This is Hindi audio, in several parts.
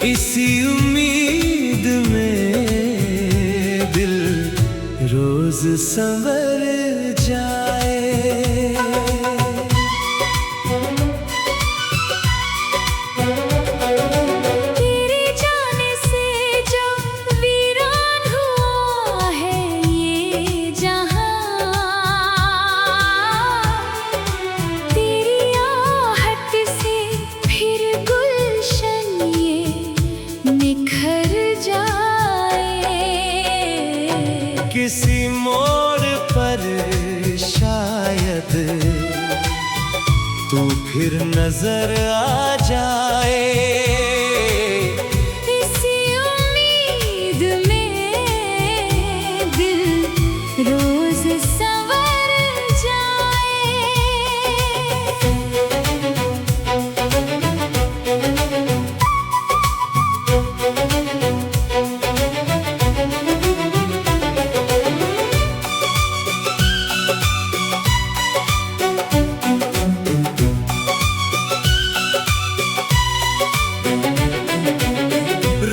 इसी उम्मीद में दिल रोज संवर जाए। तेरे जाने से जो वीरान हुआ है ये जहां, तेरी आहट से फिर गुलशन ये निखर जाए। किसी मोड़ पर शायद तू फिर नजर आ जाए। इसी उम्मीद में दिल रोज संवर जाए।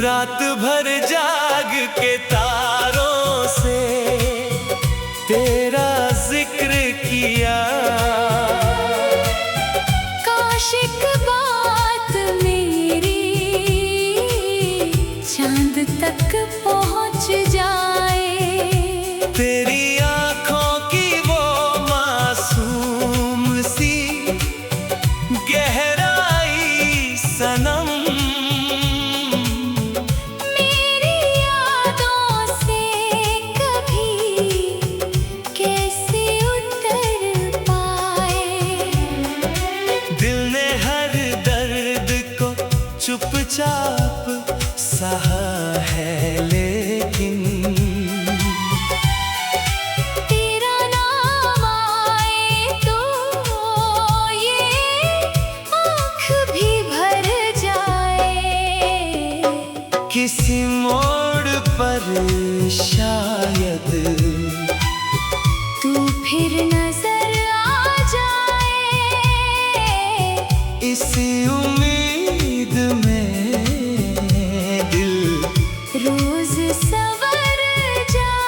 रात भर जाग के तारों से तेरा जिक्र किया। काश एक बात मेरी चांद तक पहुंच जाए। तेरी आंखों की वो मासूम सी गहराई सनम, मेरी यादों से कभी कैसे उतर पाए। दिल ने हर दर्द को चुपचाप सहा है, लेकिन तेरा नाम आए तो ये आँख भी भर जाए। किसी मोड़ पर शायद तू फिर नजर आ जाए। इसी उम्मीद में दिल रोज संवर जाए।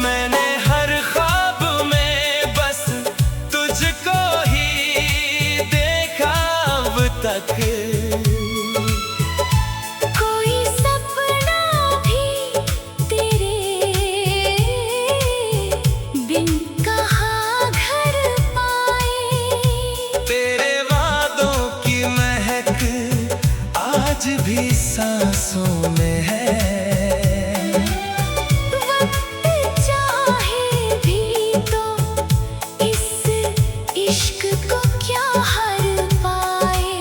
मैंने हर ख्वाब में बस तुझको ही देखा अब तक। कोई सपना भी तेरे बिन कहाँ घर पाए। तेरे वादों की महक आज भी सांसों में है। वक्त चाहे भी तो इस इश्क को क्या हर पाए।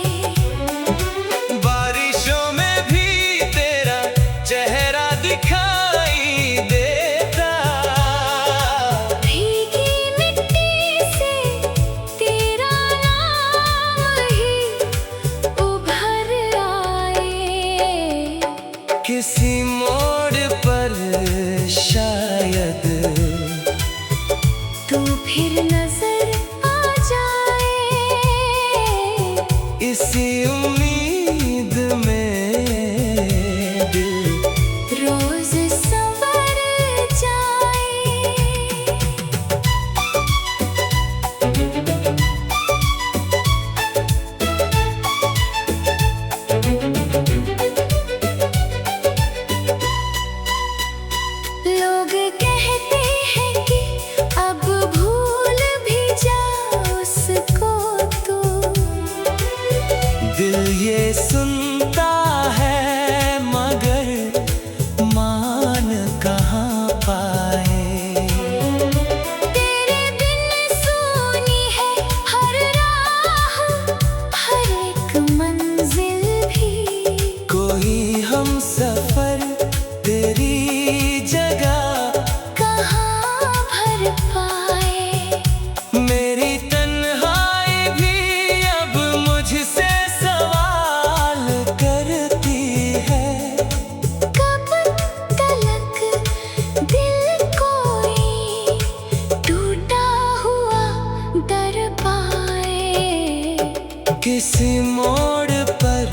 किसी मोड़ पर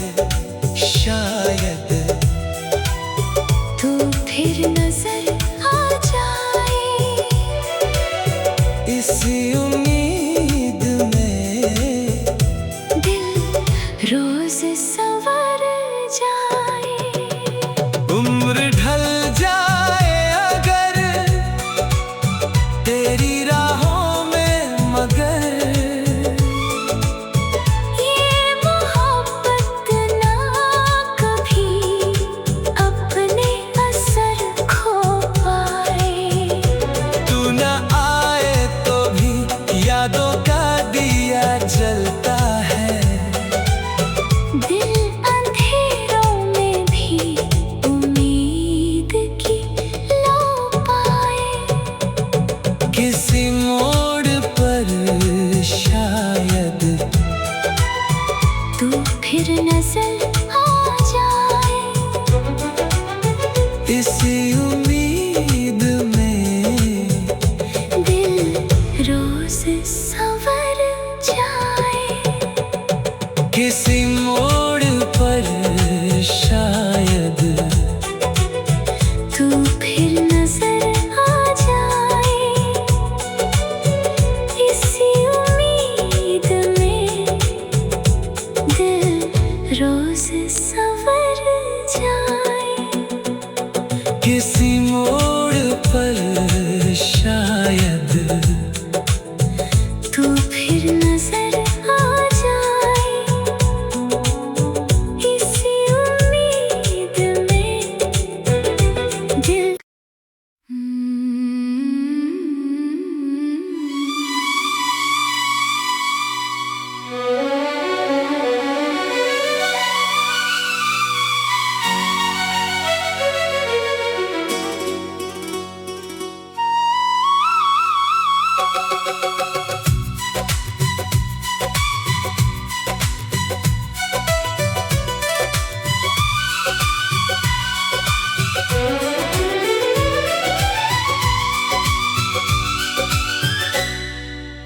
शायद तू फिर नजर आ जाए। इसी उम्मीद में दिल रोज संवर जाए। उम्र ढल जाए अगर तेरी राहों में, मगर ये मोहब्बत ना कभी अपने असर खो पाए। तू न आए तो भी यादों का दिया जलता है। दिल अंधेरों में भी उम्मीद की लो पाए। किसी मोड़ पर शायद तू फिर नजर आ जाए। इसी उम्मीद में दिल रोज संवर जाए। किसी मोड़ पर शायद तू फिर नजर आ जाए। इसी उम्मीद में दिल रोज संवर जाए। किसी मोड़ पर शायद तू फिर नजर आ जाए। इसी उम्मीद में दिल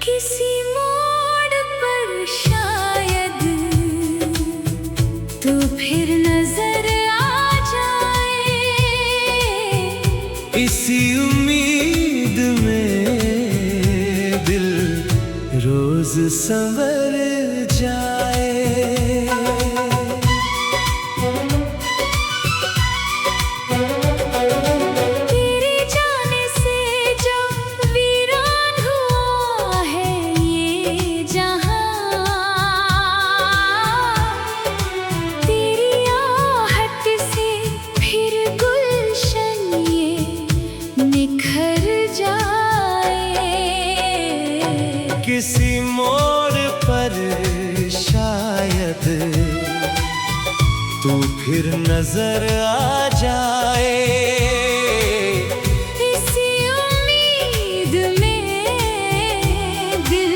किसी मोड़ पर शायद तू फिर नजर आ जाए। इसी उम्मीद में दिल रोज संवर जाए। तेरे जाने से जो वीरान हुआ है ये जहां, तेरी आहट से फिर गुलशन ये निखर जाए। किसी मोड़ पर शायद तू फिर नजर आ जाए। इसी उम्मीद में दिल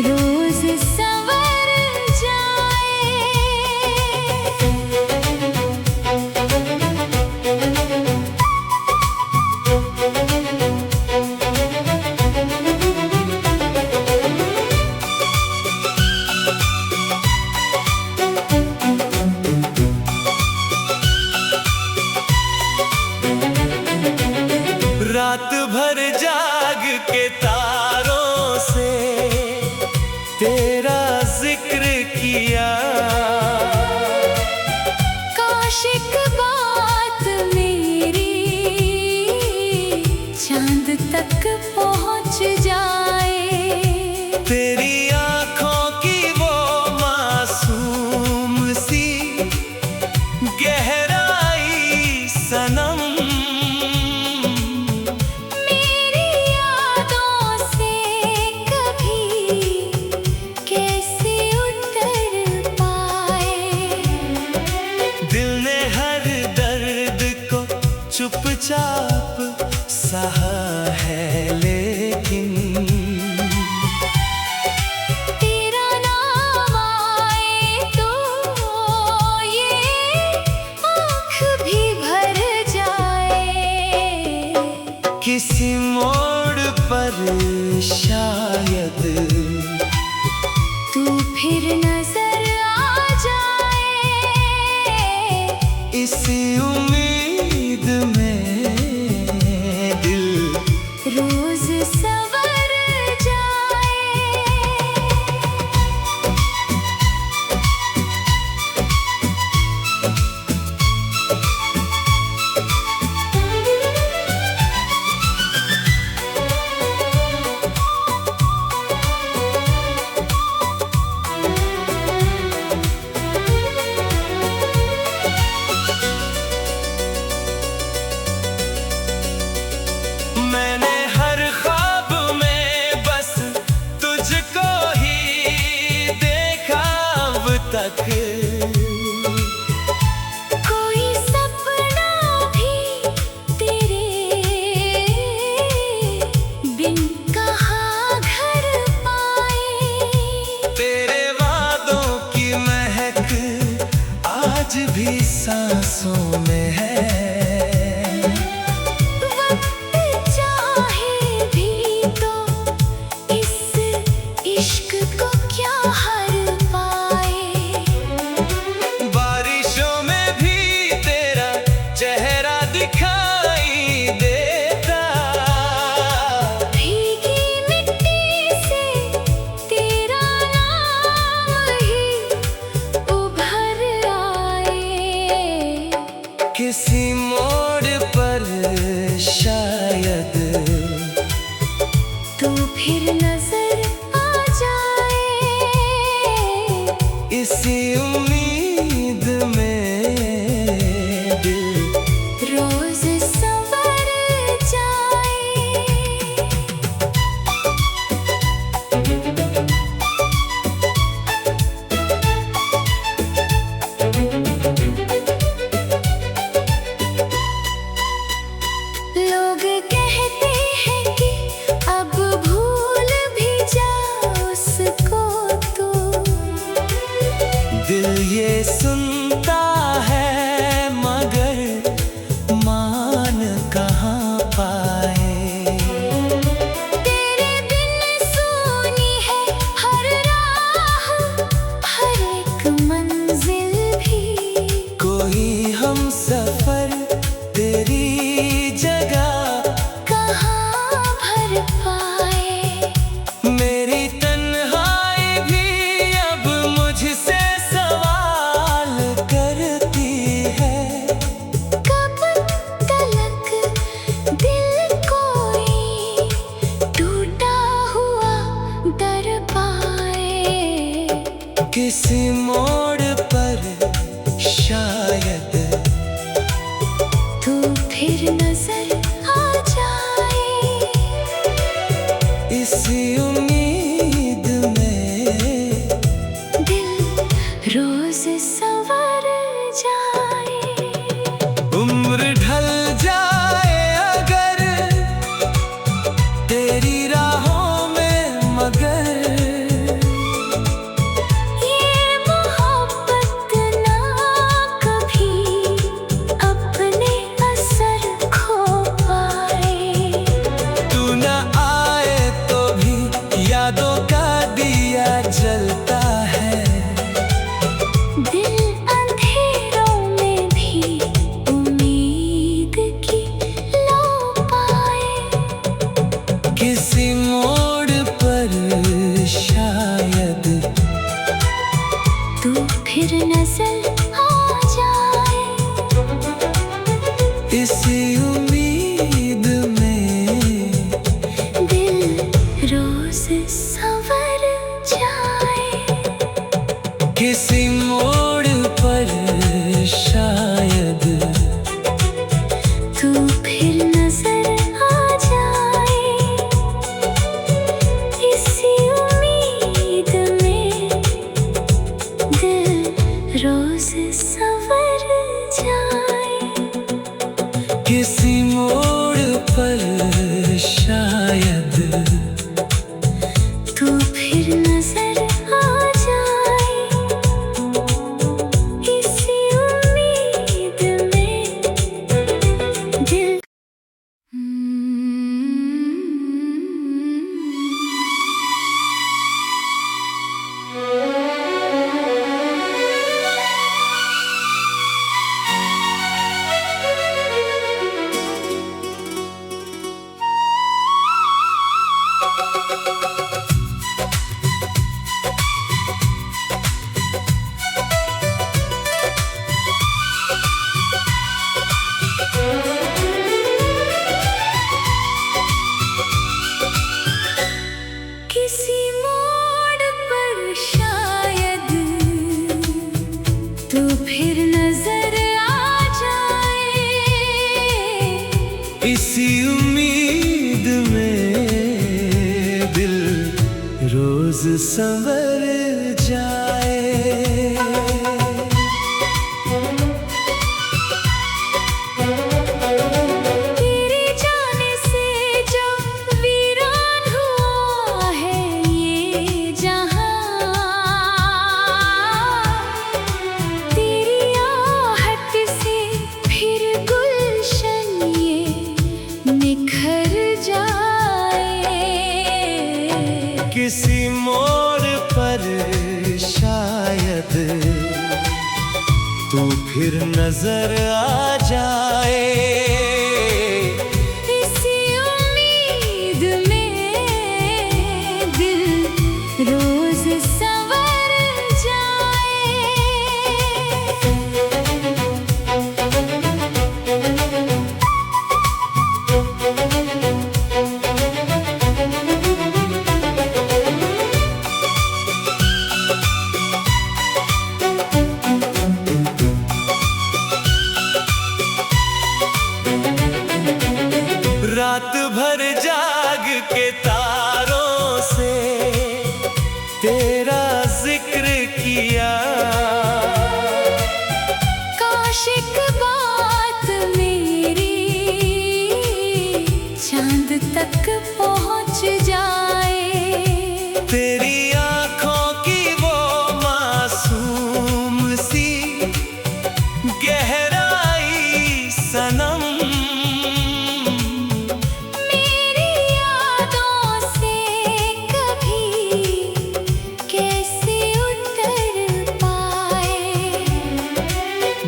रोज संवर जाए। रात भर जाग के तारों से तेरा जिक्र किया। काश एक बात मेरी चांद तक पहुंच जाए। तेरी आंखों की वो मासूम सी गहराई सनम, मेरी यादों से कभी कैसे उतर पाए। दिल ने हर दर्द को चुपचाप सहा है, लेकिन तेरा नाम आए तो ये आँख भी भर जाए। किसी मोड़ पर शायद तू फिर नजर इसी उम्मीद में दिल रोज संवर जाए। मैंने हर ख्वाब में बस तुझको ही देखा अब तक। कोई सपना भी तेरे बिन कहाँ घर पाए। तेरे वादों की महक आज भी सांसों में है। वक्त चाहे भी तो इस इश्क को क्या हर पाए। बारिशों में भी तेरा चेहरा दिखाई देता। भीगी मिट्टी से तेरा नाम ही उभर आए। किसी मोड़ पर शायद तू फिर नजर आ जाए। इसी उम्मीद में दिल रोज संवर जाए। लोग कहते हैं कि अब भूल भी जा उसको तू। दिल ये सुनता है मगर मान कहाँ पाए। तेरे बिन सुनी है हर राह, हर एक मंजिल भी। कोई हम सफर तेरी जगह कहाँ भर पाए। मेरी तन्हाई भी अब मुझसे सवाल करती है। कब तलक दिल कोई टूटा हुआ दर पाए। किसी मोड़ पर शायद तू फिर नजर आ जाए। इसी उम्मीद में दिल रोज संवर जाए। उम्र ढल जाए अगर तेरी राहों में मगर ये मोहब्बत ना कभी अपने असर खो पाए। तू न आए तो भी यादों का दिया जलता है। दिल अंधेरों में भी उम्मीद की लो पाए। किसी मोड़ पर शायद तू फिर नजर आ जाए। इसी उम्मीद में दिल रोज संवर जाए। किसी मोड़ पर शायद तू फिर नजर आ जाए। उम्मीद में दिल रोज संवर जाए। तेरे जाने से जो वीरान हुआ है ये जहां, तेरी आहट से फिर गुलशन ये निखर जाए। किसी मोड़ पर शायद तू फिर नजर आ जाए। इसी उम्मीद में दिल रोज संवर जाए। रात भर जाग के तारों से तेरा जिक्र किया। काश एक बात मेरी चांद तक पहुंच जाए। तेरी आंखों की वो मासूम सी गहराई सनम, मेरी यादों से कभी कैसे उतर पाए।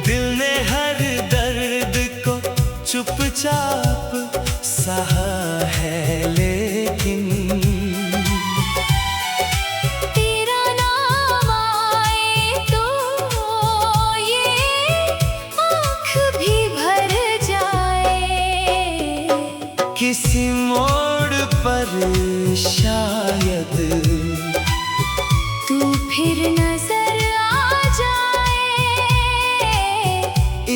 दिल ने हर दर्द को चुपचाप सहा है, लेकिन तेरा नाम आए तो ये आँख भी भर जाए। किसी मोड़ पर शायद तू फिर नजर आ जाए।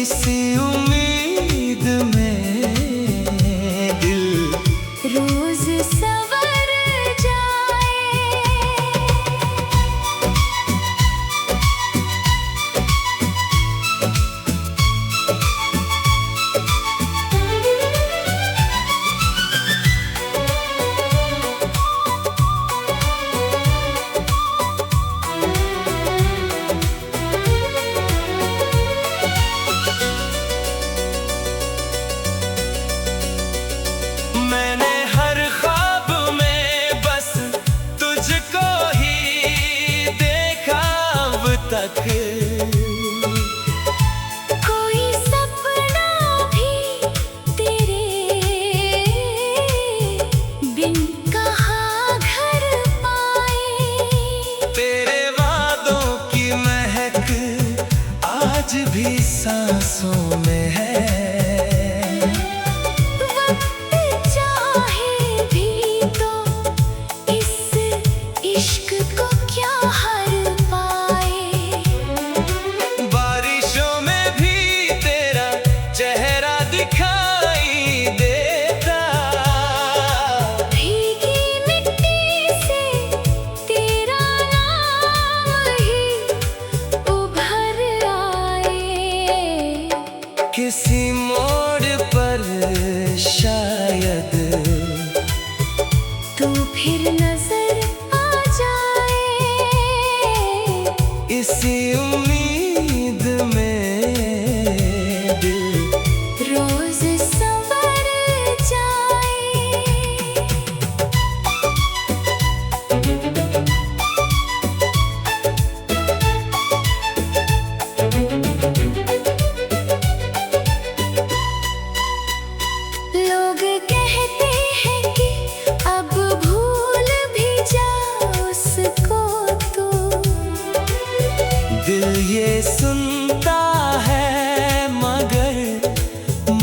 इसी उम्मीद में दिल रोज संवर जाए। मैंने हर ख्वाब में बस तुझको ही देखा अब तक। कोई सपना भी तेरे बिन कहाँ घर पाए। तेरे वादों की महक आज भी सांसों में है। वक्त चाहे भी तो इस इश्क को क्या हर पाए। बारिशों में भी तेरा चेहरा दिखाई देता। भीगी मिट्टी से तेरा नाम ही उभर आए। किसी मोड़ पर शायद तू फिर नजर आ जाए। इसी उम्मीद में दिल रोज संवर जाए। लोग कहते हैं कि अब भूल भी जाओ उसको तो। दिल ये सुनता है मगर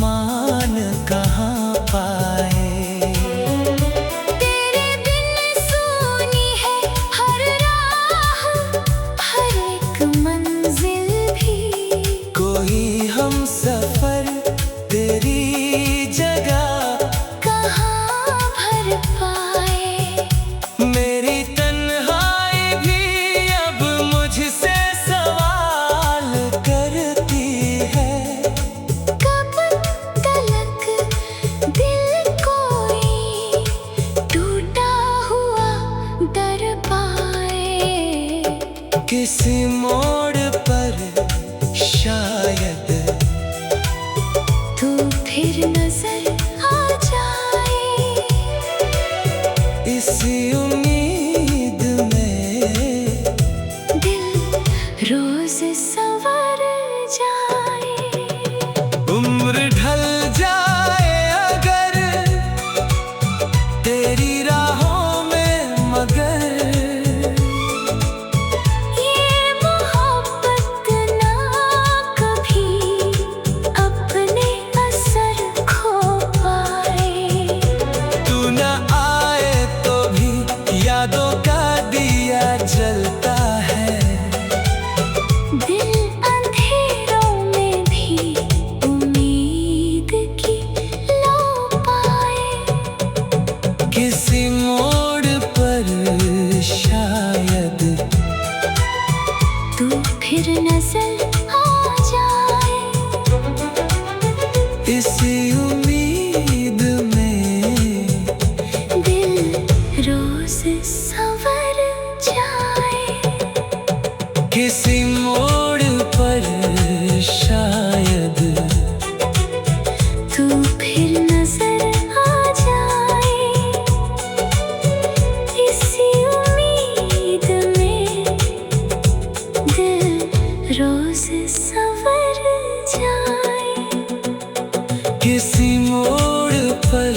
मान कहाँ पाए। तेरे बिन सुनी है हर राह, हर एक मंजिल भी। कोई हम सफर तेरी जगह किसी मोड़ पर शायद तू फिर नजर आ जाए। इसी उम्मीद में दिल रोज संवर जाए। उम्र ढल जाए अगर तेरी राहों में, मगर ये मोहब्बत ना कभी अपने असर खो पाए। तू न आए तो भी यादों का दिया जलता है। दिल अंधेरों में भी उम्मीद की लो पाए। किसी मोड़ पर शायद तू फिर नजर आ जाए। इसी उम्मीद में दिल रोज संवर जाए। किसी मोड़ पर शायद तू फिर नजर आ जाए। इसी उम्मीद में दिल रोज संवर जाए। किसी मोड़ पर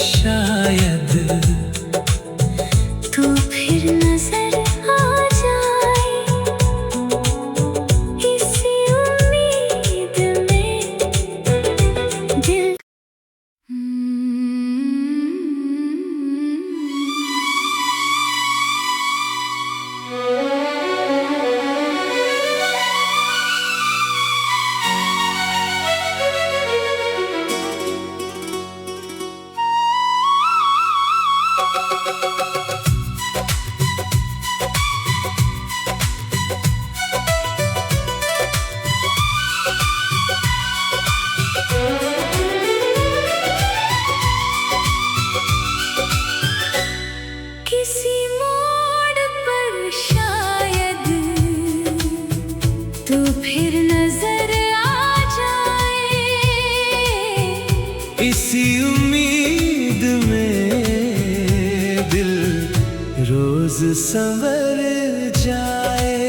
शायद तू फिर नजर आ जाए। इसी उम्मीद में दिल किसी मोड़ पर शायद तू फिर नजर आ जाए। इसी उम्मीद में दिल रोज संवर जाए।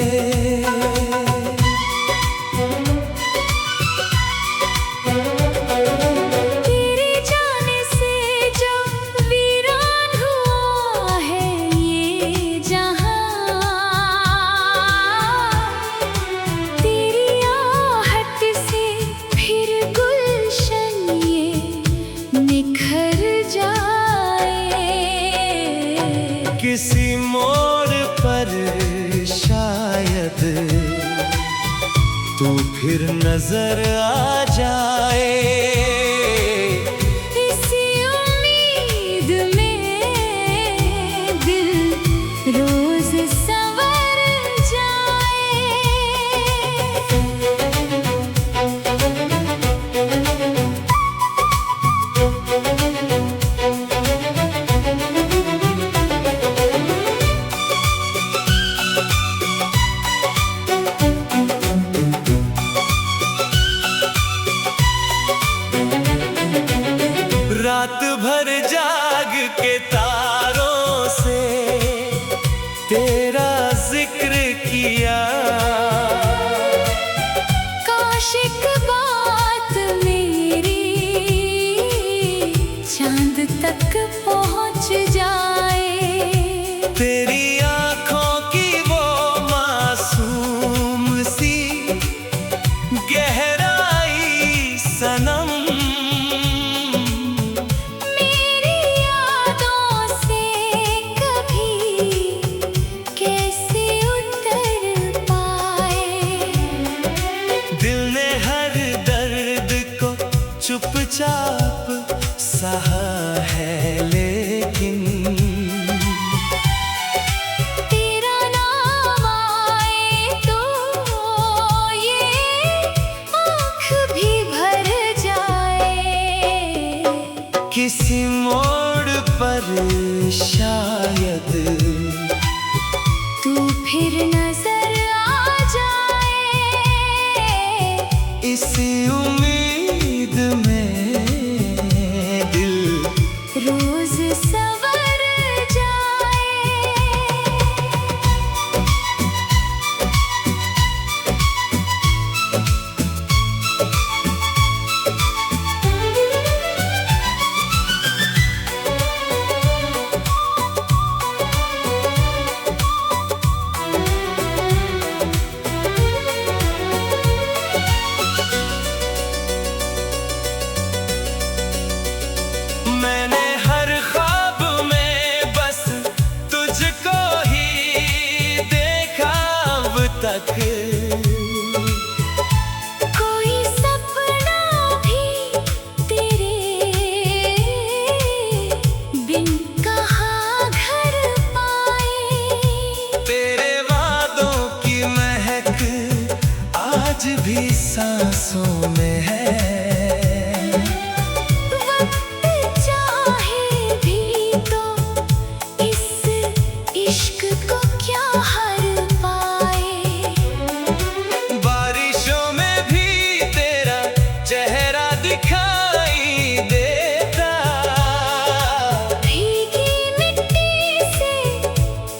तेरे जाने से जब वीरान हुआ है ये जहां, तेरी आहट से फिर गुलशन ये निखर जाए। किसी मोड़ पर शायद तू फिर नजर आ जाए। इसी उम्मीद में दिल रोज संवर जाए। रात भर जाग के तारों से तेरा जिक्र किया। काश एक बात मेरी चांद तक पहुंच जाए। तेरी आंखों की वो मासूम सी गहराई सनम, मेरी यादों से कभी कैसे उतर पाए। दिल ने हर दर्द को चुपचाप सहा है, लेकिन तेरा नाम आए तो ये आँख भी भर जाए। किसी मोड़ पर शायद तू फिर नजर इसी उम्मीद में दिल रोज संवर जाए। मैंने हर ख्वाब में बस तुझको ही देखा अब तक। कोई सपना भी तेरे बिन कहाँ घर पाए। तेरे वादों की महक आज भी सांसों में है। वक्त चाहे भी तो इस इश्क को क्या हर पाए। बारिशों में भी तेरा चेहरा दिखाई देता। भीगी मिट्टी से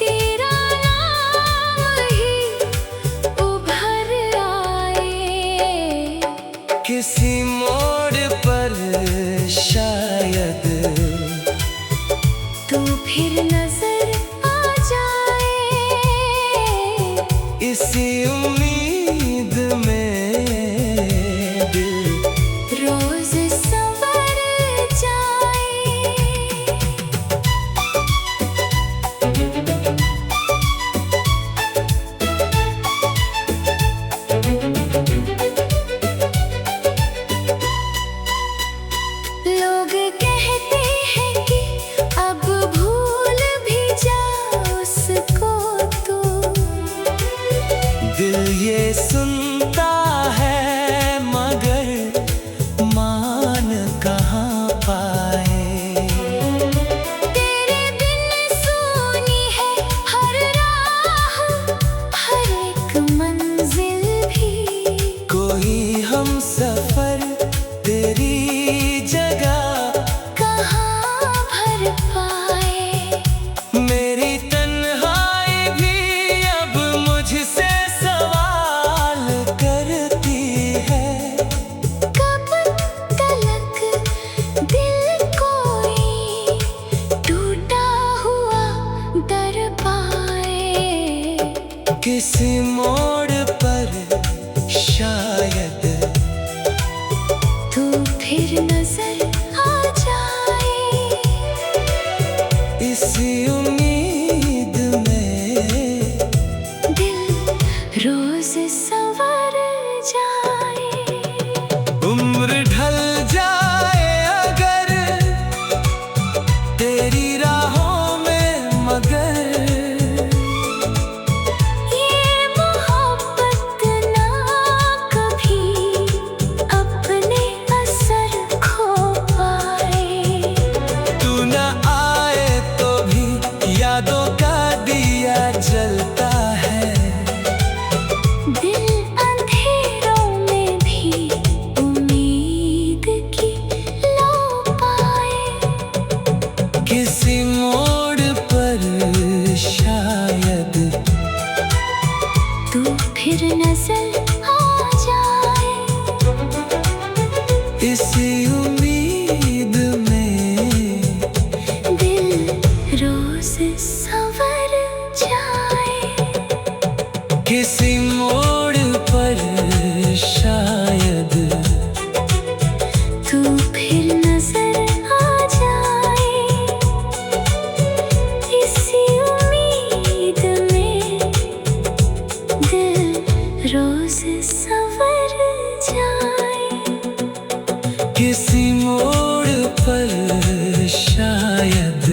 तेरा नाम ही उभर आए। किसी मोड़ पर शायद तू फिर नजर आ जाए। इसी उम्मीद में दिल रोज संवर जाए। लोग कहते हैं कि अब भूल भी जा उसको तू। दिल ये सुनता है मगर मान कहाँ पाए। तेरे बिन सुनी है हर राह, हर एक मंजिल भी। कोई हम सफर तेरी जगह कहाँ भर पाए। मेरी तन्हाई भी अब मुझसे सवाल करती है। कब तलक दिल कोई टूटा हुआ दर पाए। किसी मोड़ पर शायद तू फिर नजर आ जाए। इसी उम्मीद में दिल रोज संवर जाए। उम्र ढल जाए अगर तेरी राहों में मगर ये मोहब्बत ना कभी अपने असर खो पाए। तू न आए तो भी यादों का दिया जलता है। दिल अंधेरों में भी उम्मीद की लो पाए। किसी मोड़ पर शायद तू फिर नजर आ जाए। इसी उम्मीद में दिल रोज संवर जाए। किसी मोड़ पर शायद तू फिर नजर आ जाए। इसी उम्मीद में दिल रोज संवर जाए। किसी मोड़ पर शायद